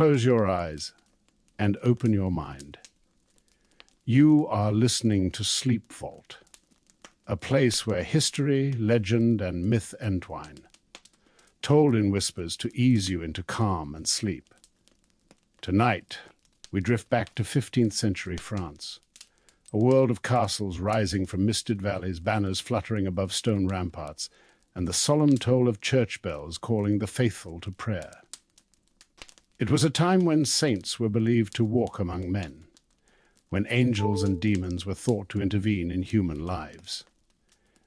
Close your eyes and open your mind. You are listening to Sleep Vault, a place where history, legend, and myth entwine, told in whispers to ease you into calm and sleep. Tonight, we drift back to 15th century France, a world of castles rising from misted valleys, banners fluttering above stone ramparts, and the solemn toll of church bells calling the faithful to prayer. It was a time when saints were believed to walk among men, when angels and demons were thought to intervene in human lives,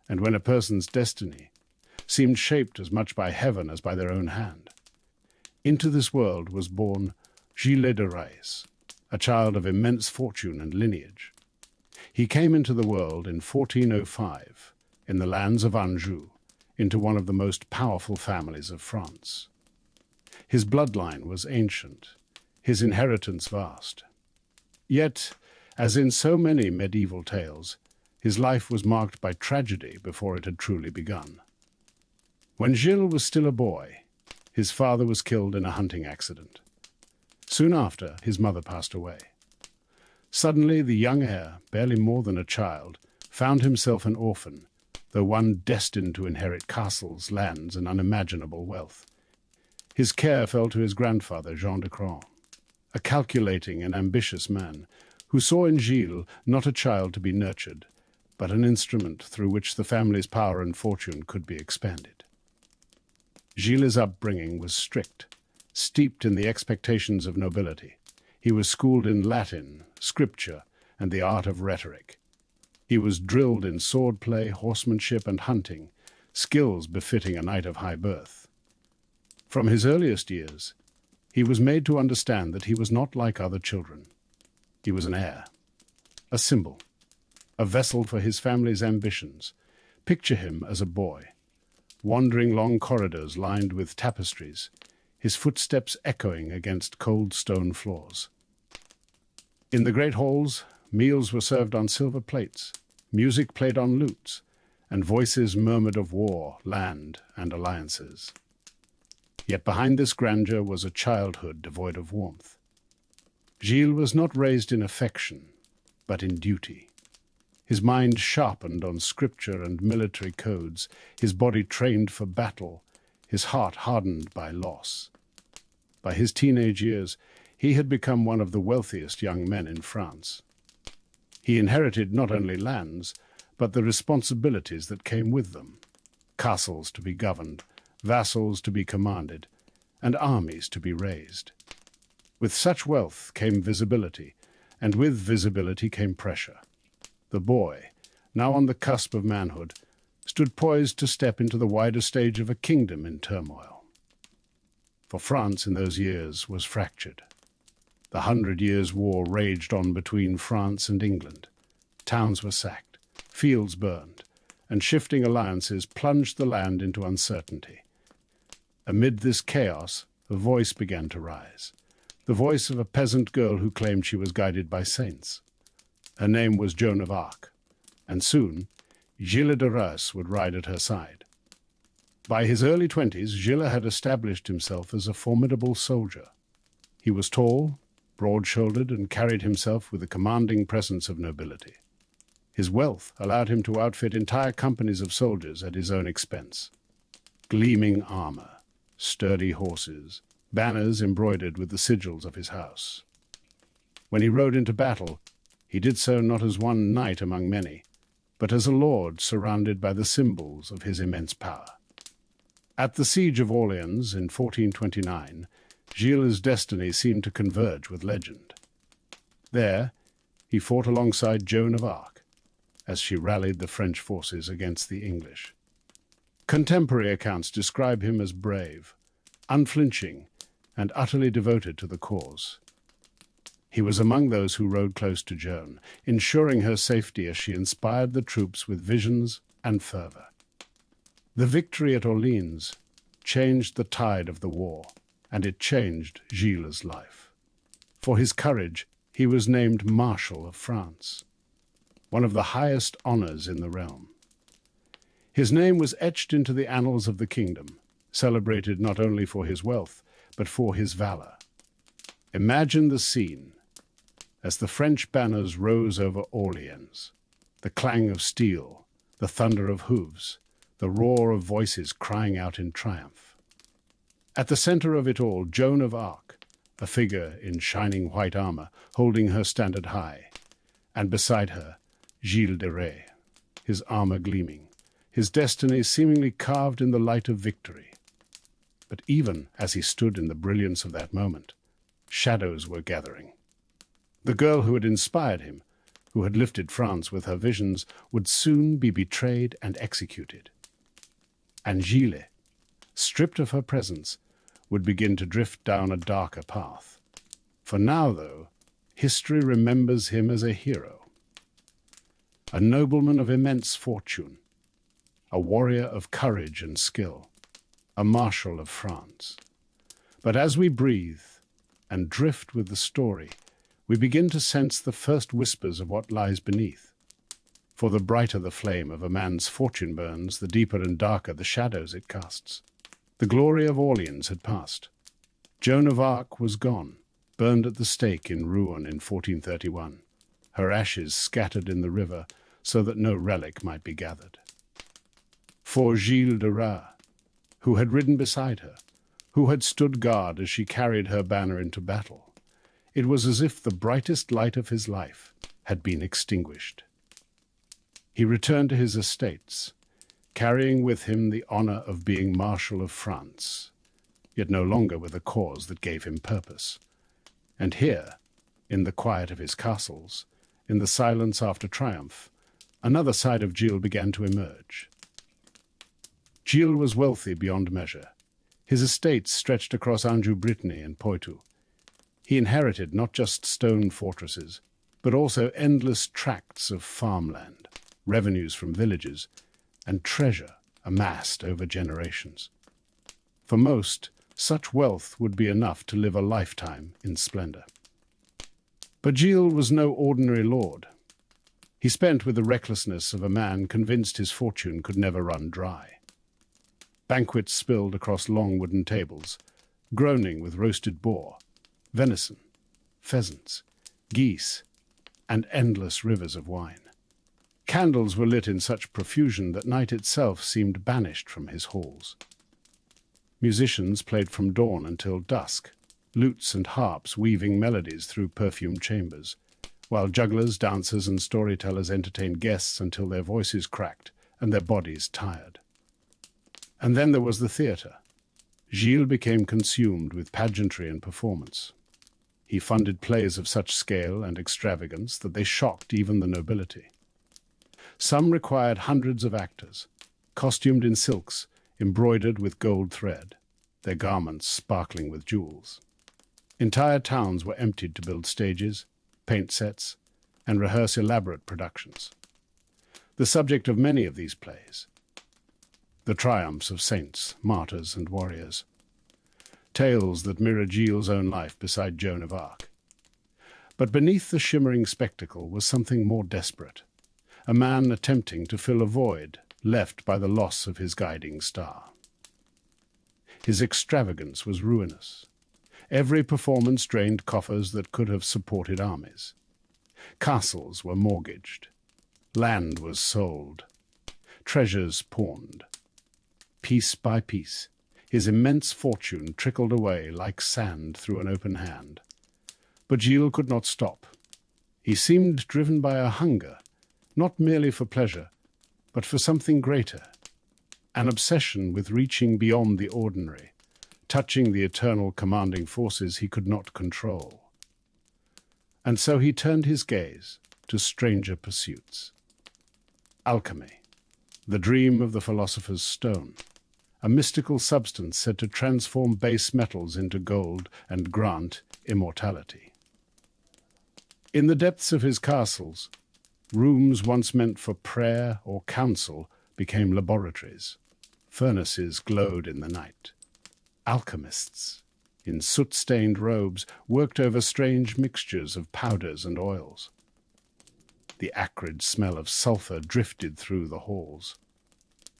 and when a person's destiny seemed shaped as much by heaven as by their own hand. Into this world was born Gilles de Rais, a child of immense fortune and lineage. He came into the world in 1405, in the lands of Anjou, into one of the most powerful families of France. His bloodline was ancient, his inheritance vast. Yet, as in so many medieval tales, his life was marked by tragedy before it had truly begun. When Gilles was still a boy, his father was killed in a hunting accident. Soon after, his mother passed away. Suddenly, the young heir, barely more than a child, found himself an orphan, though one destined to inherit castles, lands, and unimaginable wealth. His care fell to his grandfather, Jean de Rais, a calculating and ambitious man who saw in Gilles not a child to be nurtured, but an instrument through which the family's power and fortune could be expanded. Gilles' upbringing was strict, steeped in the expectations of nobility. He was schooled in Latin, scripture, and the art of rhetoric. He was drilled in swordplay, horsemanship, and hunting, skills befitting a knight of high birth. From his earliest years, he was made to understand that he was not like other children. He was an heir, a symbol, a vessel for his family's ambitions. Picture him as a boy, wandering long corridors lined with tapestries, his footsteps echoing against cold stone floors. In the great halls, meals were served on silver plates, music played on lutes, and voices murmured of war, land, and alliances. Yet behind this grandeur was a childhood devoid of warmth. Gilles was not raised in affection, but in duty. His mind sharpened on scripture and military codes, his body trained for battle, his heart hardened by loss. By his teenage years, he had become one of the wealthiest young men in France. He inherited not only lands, but the responsibilities that came with them: castles to be governed, vassals to be commanded, and armies to be raised. With such wealth came visibility, and with visibility came pressure. The boy, now on the cusp of manhood, stood poised to step into the wider stage of a kingdom in turmoil. For France in those years was fractured. The 100 Years' War raged on between France and England. Towns were sacked, fields burned, and shifting alliances plunged the land into uncertainty. Amid this chaos, a voice began to rise, the voice of a peasant girl who claimed she was guided by saints. Her name was Joan of Arc, and soon Gilles de Rais would ride at her side. By his early 20s, Gilles had established himself as a formidable soldier. He was tall, broad-shouldered, and carried himself with a commanding presence of nobility. His wealth allowed him to outfit entire companies of soldiers at his own expense. Gleaming armor, sturdy horses, banners embroidered with the sigils of his house. When he rode into battle, he did so not as one knight among many, but as a lord surrounded by the symbols of his immense power. At the Siege of Orleans in 1429, Gilles' destiny seemed to converge with legend. There, he fought alongside Joan of Arc, as she rallied the French forces against the English. Contemporary accounts describe him as brave, unflinching, and utterly devoted to the cause. He was among those who rode close to Joan, ensuring her safety as she inspired the troops with visions and fervor. The victory at Orleans changed the tide of the war, and it changed Gilles' life. For his courage, he was named Marshal of France, one of the highest honors in the realm. His name was etched into the annals of the kingdom, celebrated not only for his wealth, but for his valor. Imagine the scene as the French banners rose over Orleans, the clang of steel, the thunder of hooves, the roar of voices crying out in triumph. At the center of it all, Joan of Arc, a figure in shining white armor, holding her standard high, and beside her, Gilles de Rais, his armor gleaming, his destiny seemingly carved in the light of victory. But even as he stood in the brilliance of that moment, shadows were gathering. The girl who had inspired him, who had lifted France with her visions, would soon be betrayed and executed. And Gilles, stripped of her presence, would begin to drift down a darker path. For now, though, history remembers him as a hero, a nobleman of immense fortune, a warrior of courage and skill, a marshal of France. But as we breathe and drift with the story, we begin to sense the first whispers of what lies beneath. For the brighter the flame of a man's fortune burns, the deeper and darker the shadows it casts. The glory of Orleans had passed. Joan of Arc was gone, burned at the stake in Rouen in 1431, her ashes scattered in the river so that no relic might be gathered. For Gilles de Rais, who had ridden beside her, who had stood guard as she carried her banner into battle, it was as if the brightest light of his life had been extinguished. He returned to his estates, carrying with him the honor of being Marshal of France, yet no longer with a cause that gave him purpose. And here, in the quiet of his castles, in the silence after triumph, another side of Gilles began to emerge. Gilles was wealthy beyond measure. His estates stretched across Anjou-Brittany and Poitou. He inherited not just stone fortresses, but also endless tracts of farmland, revenues from villages, and treasure amassed over generations. For most, such wealth would be enough to live a lifetime in splendor. But Gilles was no ordinary lord. He spent with the recklessness of a man convinced his fortune could never run dry. Banquets spilled across long wooden tables, groaning with roasted boar, venison, pheasants, geese, and endless rivers of wine. Candles were lit in such profusion that night itself seemed banished from his halls. Musicians played from dawn until dusk, lutes and harps weaving melodies through perfumed chambers, while jugglers, dancers, and storytellers entertained guests until their voices cracked and their bodies tired. And then there was the theatre. Gilles became consumed with pageantry and performance. He funded plays of such scale and extravagance that they shocked even the nobility. Some required hundreds of actors, costumed in silks, embroidered with gold thread, their garments sparkling with jewels. Entire towns were emptied to build stages, paint sets, and rehearse elaborate productions. The subject of many of these plays, the triumphs of saints, martyrs, and warriors, tales that mirrored Gilles' own life beside Joan of Arc. But beneath the shimmering spectacle was something more desperate, a man attempting to fill a void left by the loss of his guiding star. His extravagance was ruinous. Every performance drained coffers that could have supported armies. Castles were mortgaged. Land was sold. Treasures pawned. Piece by piece, his immense fortune trickled away like sand through an open hand. But Gilles could not stop. He seemed driven by a hunger, not merely for pleasure, but for something greater, an obsession with reaching beyond the ordinary, touching the eternal commanding forces he could not control. And so he turned his gaze to stranger pursuits. Alchemy, the dream of the philosopher's stone, a mystical substance said to transform base metals into gold and grant immortality. In the depths of his castles, rooms once meant for prayer or council became laboratories. Furnaces glowed in the night. Alchemists, in soot-stained robes, worked over strange mixtures of powders and oils. The acrid smell of sulfur drifted through the halls.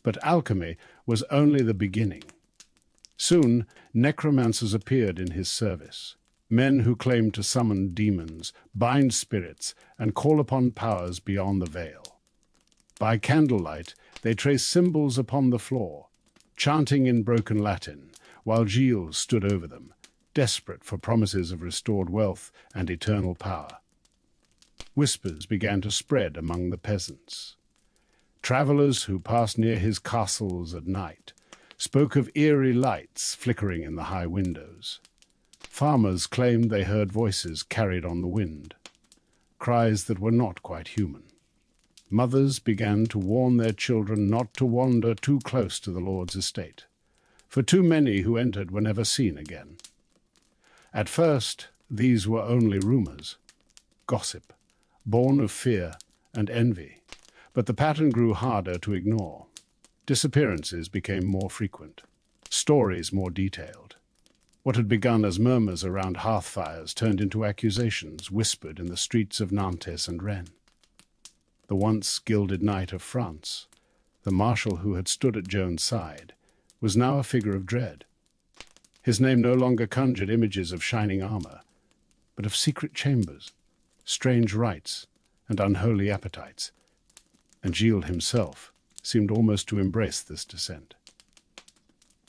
But alchemy was only the beginning. Soon, necromancers appeared in his service, men who claimed to summon demons, bind spirits, and call upon powers beyond the veil. By candlelight, they traced symbols upon the floor, chanting in broken Latin, while Gilles stood over them, desperate for promises of restored wealth and eternal power. Whispers began to spread among the peasants. Travelers who passed near his castles at night spoke of eerie lights flickering in the high windows. Farmers claimed they heard voices carried on the wind, cries that were not quite human. Mothers began to warn their children not to wander too close to the Lord's estate, for too many who entered were never seen again. At first, these were only rumors, gossip, born of fear and envy, but the pattern grew harder to ignore. Disappearances became more frequent, stories more detailed. What had begun as murmurs around hearth fires turned into accusations whispered in the streets of Nantes and Rennes. The once gilded knight of France, the marshal who had stood at Joan's side, was now a figure of dread. His name no longer conjured images of shining armor, but of secret chambers, strange rites, and unholy appetites, and Gilles himself seemed almost to embrace this descent.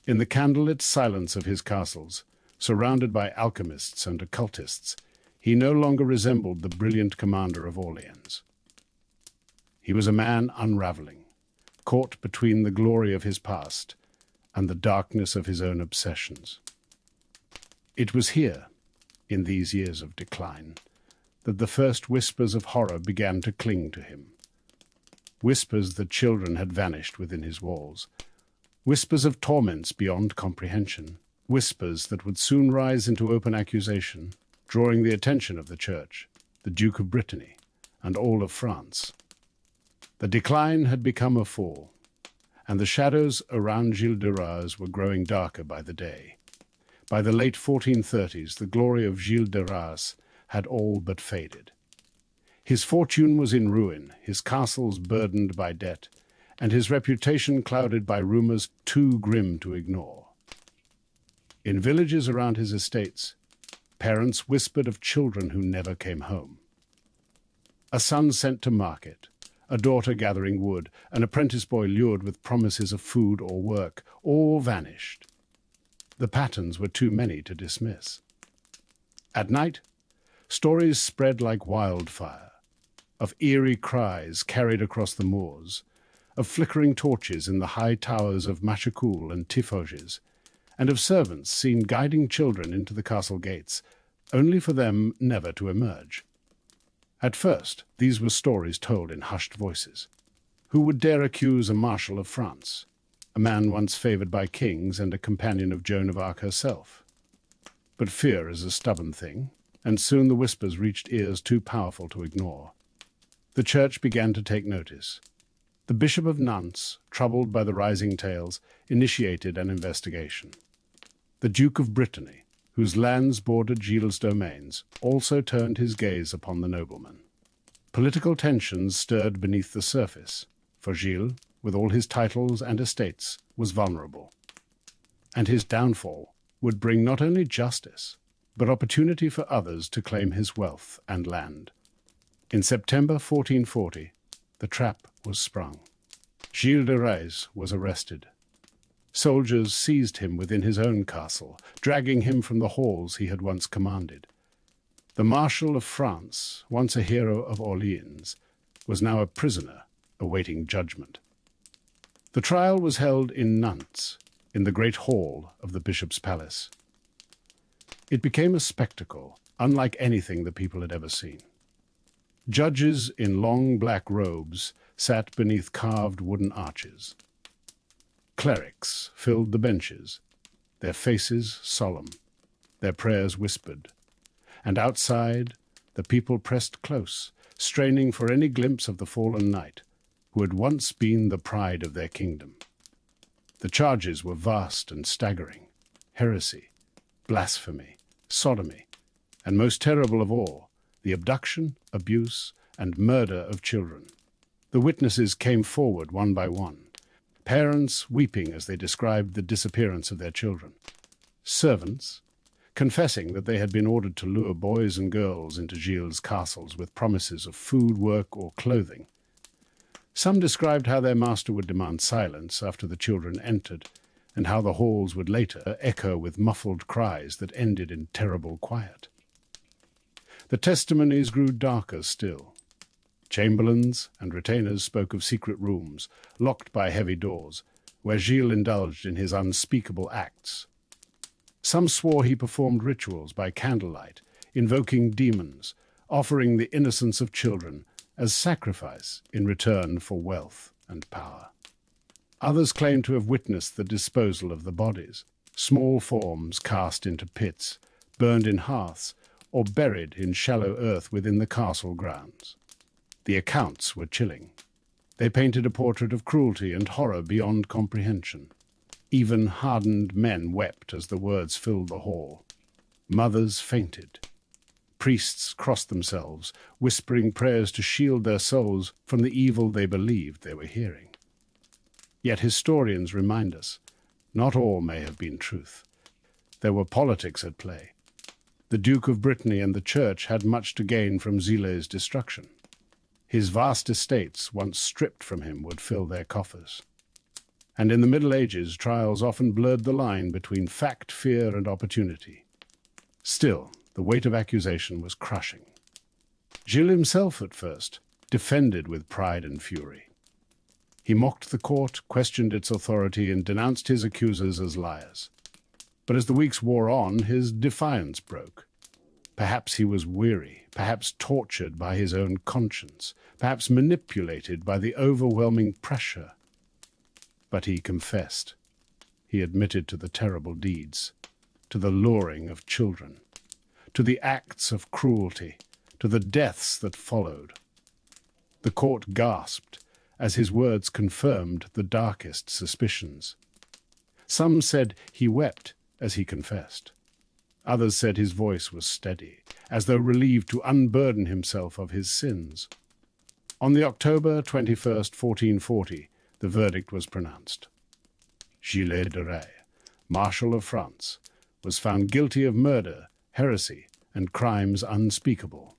In the candlelit silence of his castles, surrounded by alchemists and occultists, he no longer resembled the brilliant commander of Orleans. He was a man unraveling, caught between the glory of his past and the darkness of his own obsessions. It was here, in these years of decline, that the first whispers of horror began to cling to him. Whispers that children had vanished within his walls, whispers of torments beyond comprehension, whispers that would soon rise into open accusation, drawing the attention of the Church, the Duke of Brittany, and all of France. The decline had become a fall, and the shadows around Gilles de Rais were growing darker by the day. By the late 1430s, the glory of Gilles de Rais had all but faded. His fortune was in ruin, his castles burdened by debt, and his reputation clouded by rumors too grim to ignore. In villages around his estates, parents whispered of children who never came home. A son sent to market, a daughter gathering wood, an apprentice boy lured with promises of food or work, all vanished. The patterns were too many to dismiss. At night, stories spread like wildfire, of eerie cries carried across the moors, of flickering torches in the high towers of Machecoul and Tiffauges, and of servants seen guiding children into the castle gates, only for them never to emerge. At first, these were stories told in hushed voices. Who would dare accuse a marshal of France, a man once favored by kings and a companion of Joan of Arc herself? But fear is a stubborn thing, and soon the whispers reached ears too powerful to ignore. The Church began to take notice. The Bishop of Nantes, troubled by the rising tales, initiated an investigation. The Duke of Brittany, whose lands bordered Gilles' domains, also turned his gaze upon the nobleman. Political tensions stirred beneath the surface, for Gilles, with all his titles and estates, was vulnerable. And his downfall would bring not only justice, but opportunity for others to claim his wealth and land. In September 1440, the trap was sprung. Gilles de Rais was arrested. Soldiers seized him within his own castle, dragging him from the halls he had once commanded. The Marshal of France, once a hero of Orleans, was now a prisoner awaiting judgment. The trial was held in Nantes, in the great hall of the bishop's palace. It became a spectacle unlike anything the people had ever seen. Judges in long black robes sat beneath carved wooden arches. Clerics filled the benches, their faces solemn, their prayers whispered, and outside the people pressed close, straining for any glimpse of the fallen knight who had once been the pride of their kingdom. The charges were vast and staggering: heresy, blasphemy, sodomy, and most terrible of all, the abduction, abuse, and murder of children. The witnesses came forward one by one, parents weeping as they described the disappearance of their children. Servants, confessing that they had been ordered to lure boys and girls into Gilles' castles with promises of food, work, or clothing. Some described how their master would demand silence after the children entered, and how the halls would later echo with muffled cries that ended in terrible quiet. The testimonies grew darker still. Chamberlains and retainers spoke of secret rooms, locked by heavy doors, where Gilles indulged in his unspeakable acts. Some swore he performed rituals by candlelight, invoking demons, offering the innocence of children as sacrifice in return for wealth and power. Others claimed to have witnessed the disposal of the bodies, small forms cast into pits, burned in hearths, or buried in shallow earth within the castle grounds. The accounts were chilling. They painted a portrait of cruelty and horror beyond comprehension. Even hardened men wept as the words filled the hall. Mothers fainted. Priests crossed themselves, whispering prayers to shield their souls from the evil they believed they were hearing. Yet historians remind us, not all may have been truth. There were politics at play. The Duke of Brittany and the Church had much to gain from Gilles' destruction. His vast estates, once stripped from him, would fill their coffers. And in the Middle Ages, trials often blurred the line between fact, fear, and opportunity. Still, the weight of accusation was crushing. Gilles himself, at first, defended with pride and fury. He mocked the court, questioned its authority, and denounced his accusers as liars. But as the weeks wore on, his defiance broke. Perhaps he was weary, perhaps tortured by his own conscience, perhaps manipulated by the overwhelming pressure. But he confessed. He admitted to the terrible deeds, to the luring of children, to the acts of cruelty, to the deaths that followed. The court gasped as his words confirmed the darkest suspicions. Some said he wept as he confessed. Others said his voice was steady, as though relieved to unburden himself of his sins. On the October 21st, 1440, the verdict was pronounced. Gilles de Rais, Marshal of France, was found guilty of murder, heresy, and crimes unspeakable.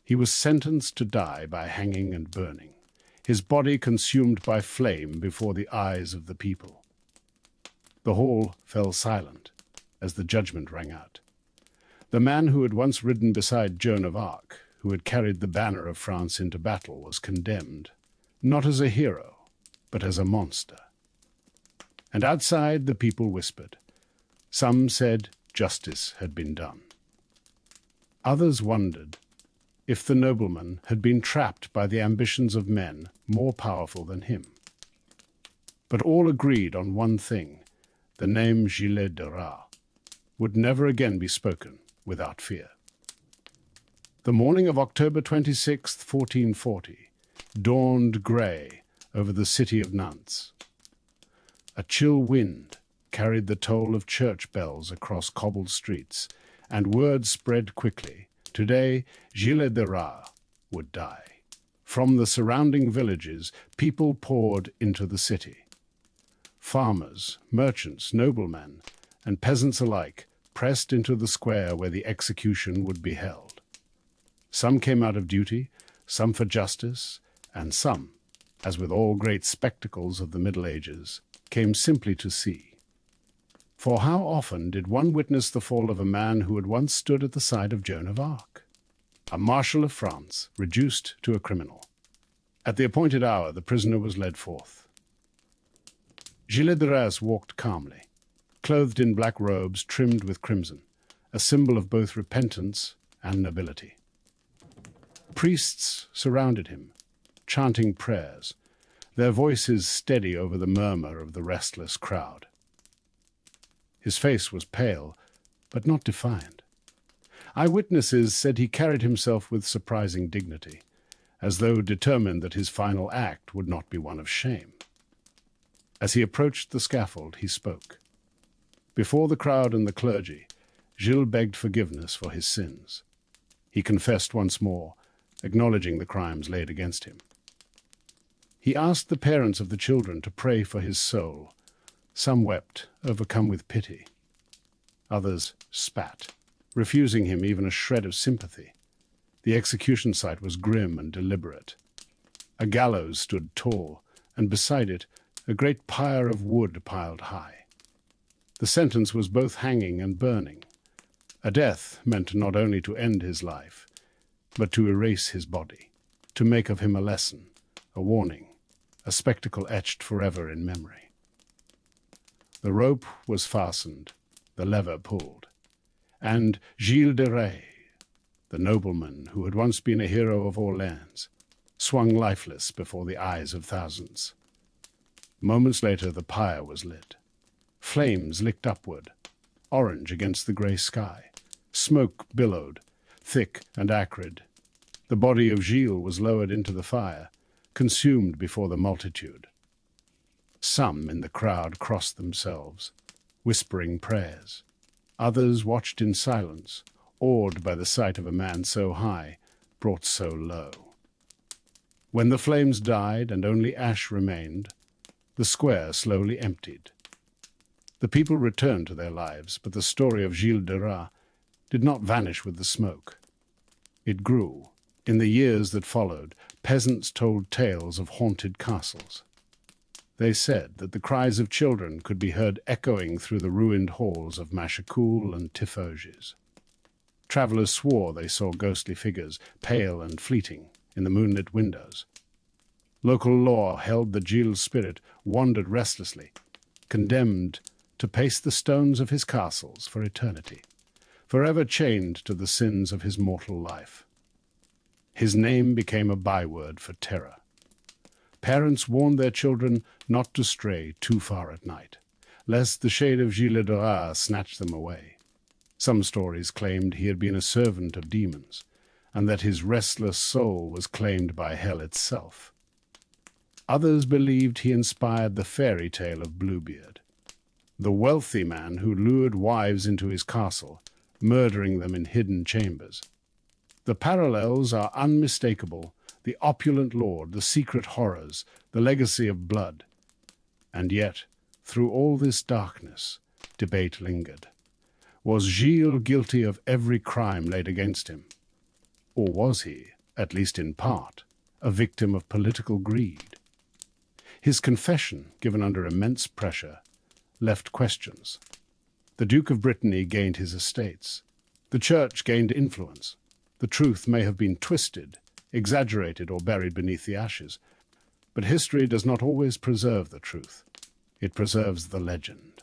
He was sentenced to die by hanging and burning, his body consumed by flame before the eyes of the people. The hall fell silent as the judgment rang out. The man who had once ridden beside Joan of Arc, who had carried the banner of France into battle, was condemned, not as a hero, but as a monster. And outside the people whispered. Some said justice had been done. Others wondered if the nobleman had been trapped by the ambitions of men more powerful than him. But all agreed on one thing: the name Gilles de Rais would never again be spoken without fear. The morning of October 26th, 1440, dawned grey over the city of Nantes. A chill wind carried the toll of church bells across cobbled streets, and word spread quickly. Today, Gilles de Rais would die. From the surrounding villages, people poured into the city. Farmers, merchants, noblemen, and peasants alike pressed into the square where the execution would be held. Some came out of duty, some for justice, and some, as with all great spectacles of the Middle Ages, came simply to see. For how often did one witness the fall of a man who had once stood at the side of Joan of Arc, a marshal of France reduced to a criminal? At the appointed hour, the prisoner was led forth. Gilles de Rais walked calmly, clothed in black robes trimmed with crimson, a symbol of both repentance and nobility. Priests surrounded him, chanting prayers, their voices steady over the murmur of the restless crowd. His face was pale, but not defiant. Eyewitnesses said he carried himself with surprising dignity, as though determined that his final act would not be one of shame. As he approached the scaffold, he spoke. Before the crowd and the clergy, Gilles begged forgiveness for his sins. He confessed once more, acknowledging the crimes laid against him. He asked the parents of the children to pray for his soul. Some wept, overcome with pity. Others spat, refusing him even a shred of sympathy. The execution site was grim and deliberate. A gallows stood tall, and beside it a great pyre of wood piled high. The sentence was both hanging and burning. A death meant not only to end his life, but to erase his body, to make of him a lesson, a warning, a spectacle etched forever in memory. The rope was fastened, the lever pulled, and Gilles de Rais, the nobleman who had once been a hero of Orleans, swung lifeless before the eyes of thousands. Moments later the pyre was lit. Flames licked upward, orange against the grey sky. Smoke billowed, thick and acrid. The body of Gilles was lowered into the fire, consumed before the multitude. Some in the crowd crossed themselves, whispering prayers. Others watched in silence, awed by the sight of a man so high, brought so low. When the flames died and only ash remained, the square slowly emptied. The people returned to their lives, but the story of Gilles de Rais did not vanish with the smoke. It grew. In the years that followed, peasants told tales of haunted castles. They said that the cries of children could be heard echoing through the ruined halls of Machecoul and Tiffauges. Travellers swore they saw ghostly figures, pale and fleeting, in the moonlit windows. Local law held that Gilles' spirit wandered restlessly, condemned to pace the stones of his castles for eternity, forever chained to the sins of his mortal life. His name became a byword for terror. Parents warned their children not to stray too far at night, lest the shade of Gilles de Rais snatch them away. Some stories claimed he had been a servant of demons, and that his restless soul was claimed by hell itself. Others believed he inspired the fairy tale of Bluebeard, the wealthy man who lured wives into his castle, murdering them in hidden chambers. The parallels are unmistakable: the opulent lord, the secret horrors, the legacy of blood. And yet, through all this darkness, debate lingered. Was Gilles guilty of every crime laid against him? Or was he, at least in part, a victim of political greed? His confession, given under immense pressure, left questions. The Duke of Brittany gained his estates. The Church gained influence. The truth may have been twisted, exaggerated, or buried beneath the ashes. But history does not always preserve the truth. It preserves the legend.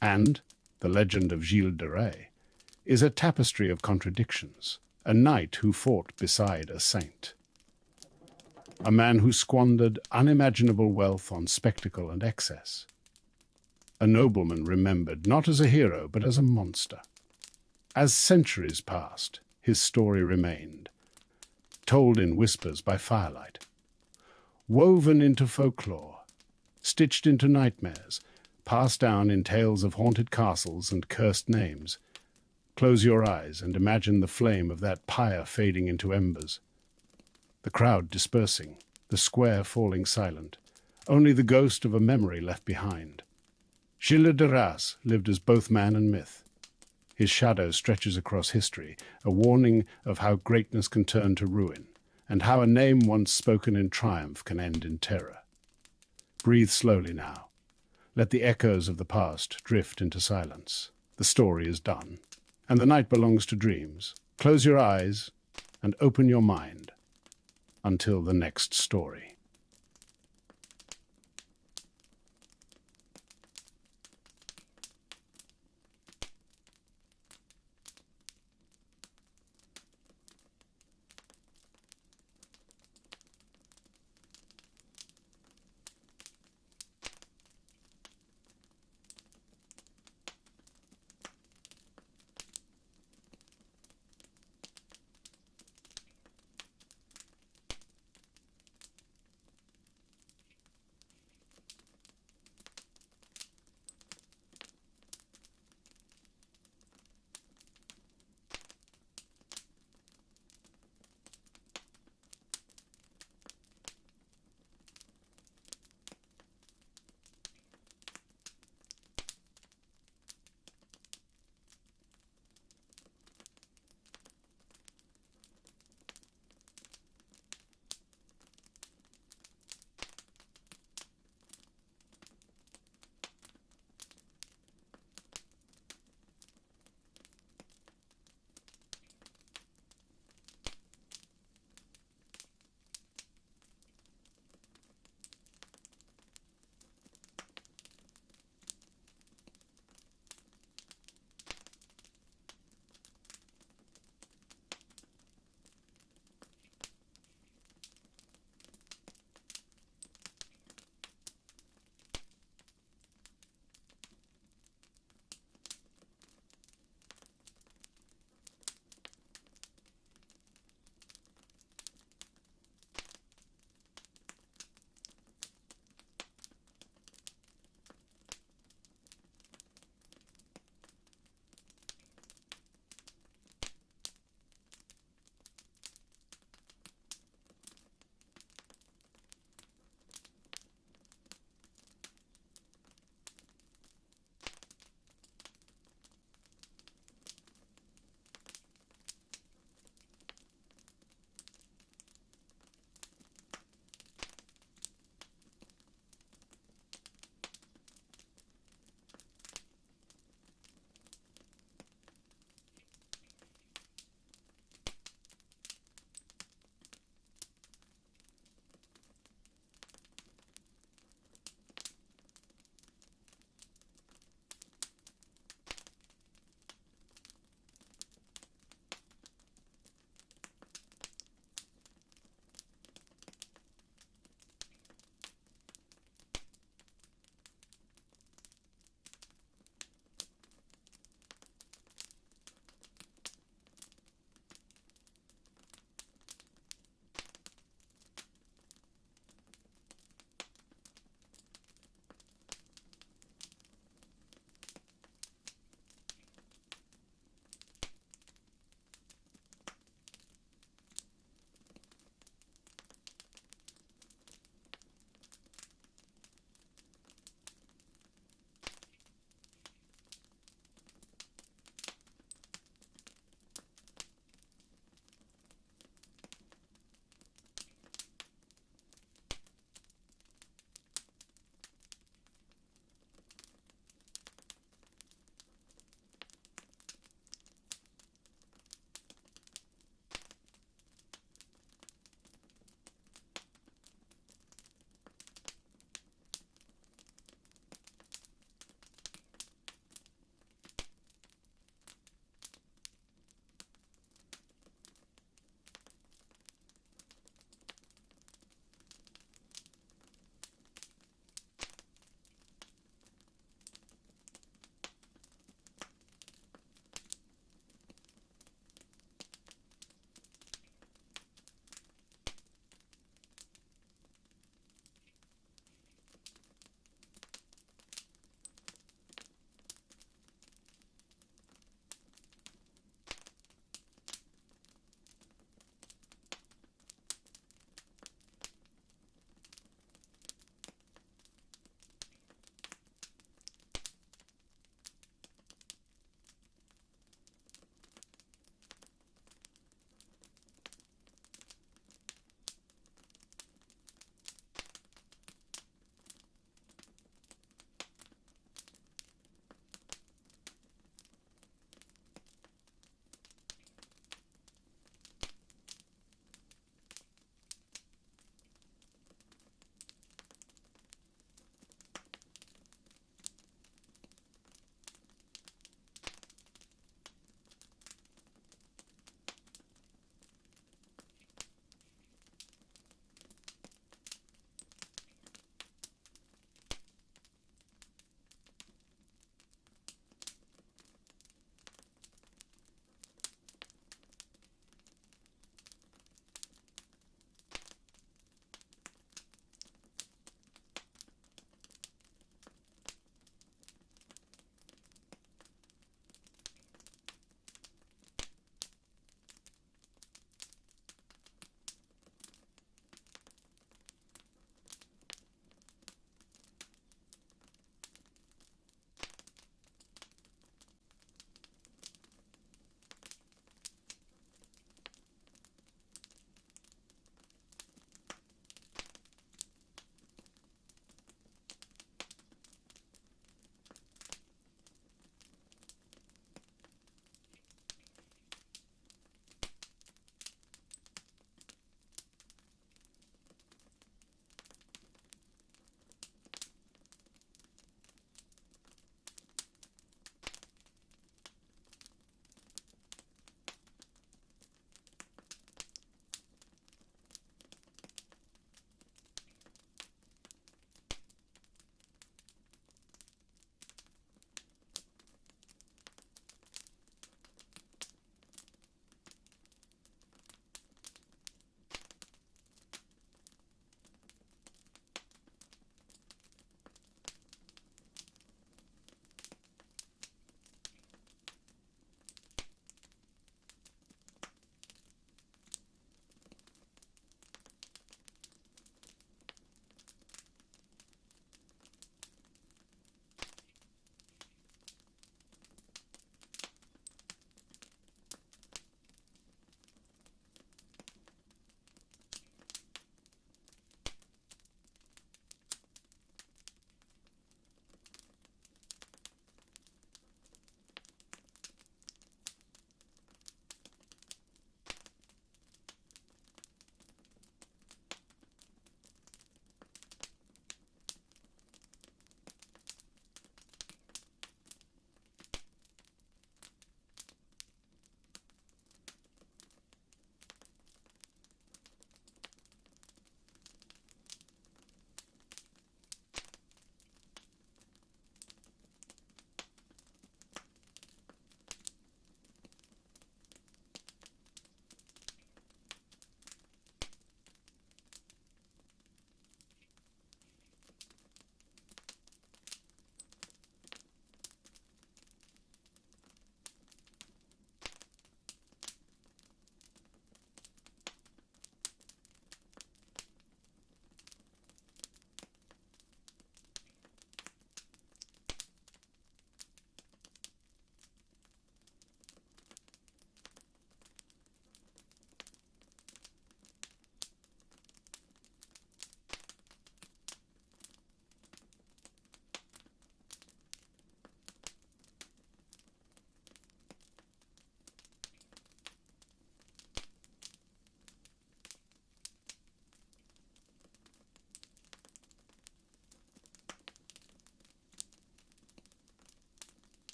And the legend of Gilles de Rais is a tapestry of contradictions, a knight who fought beside a saint, a man who squandered unimaginable wealth on spectacle and excess, a nobleman remembered not as a hero but as a monster. As centuries passed, his story remained, told in whispers by firelight, woven into folklore, stitched into nightmares, passed down in tales of haunted castles and cursed names. Close your eyes and imagine the flame of that pyre fading into embers, the crowd dispersing, the square falling silent, only the ghost of a memory left behind. Gilles de Rais lived as both man and myth. His shadow stretches across history, a warning of how greatness can turn to ruin, and how a name once spoken in triumph can end in terror. Breathe slowly now. Let the echoes of the past drift into silence. The story is done, and the night belongs to dreams. Close your eyes and open your mind until the next story.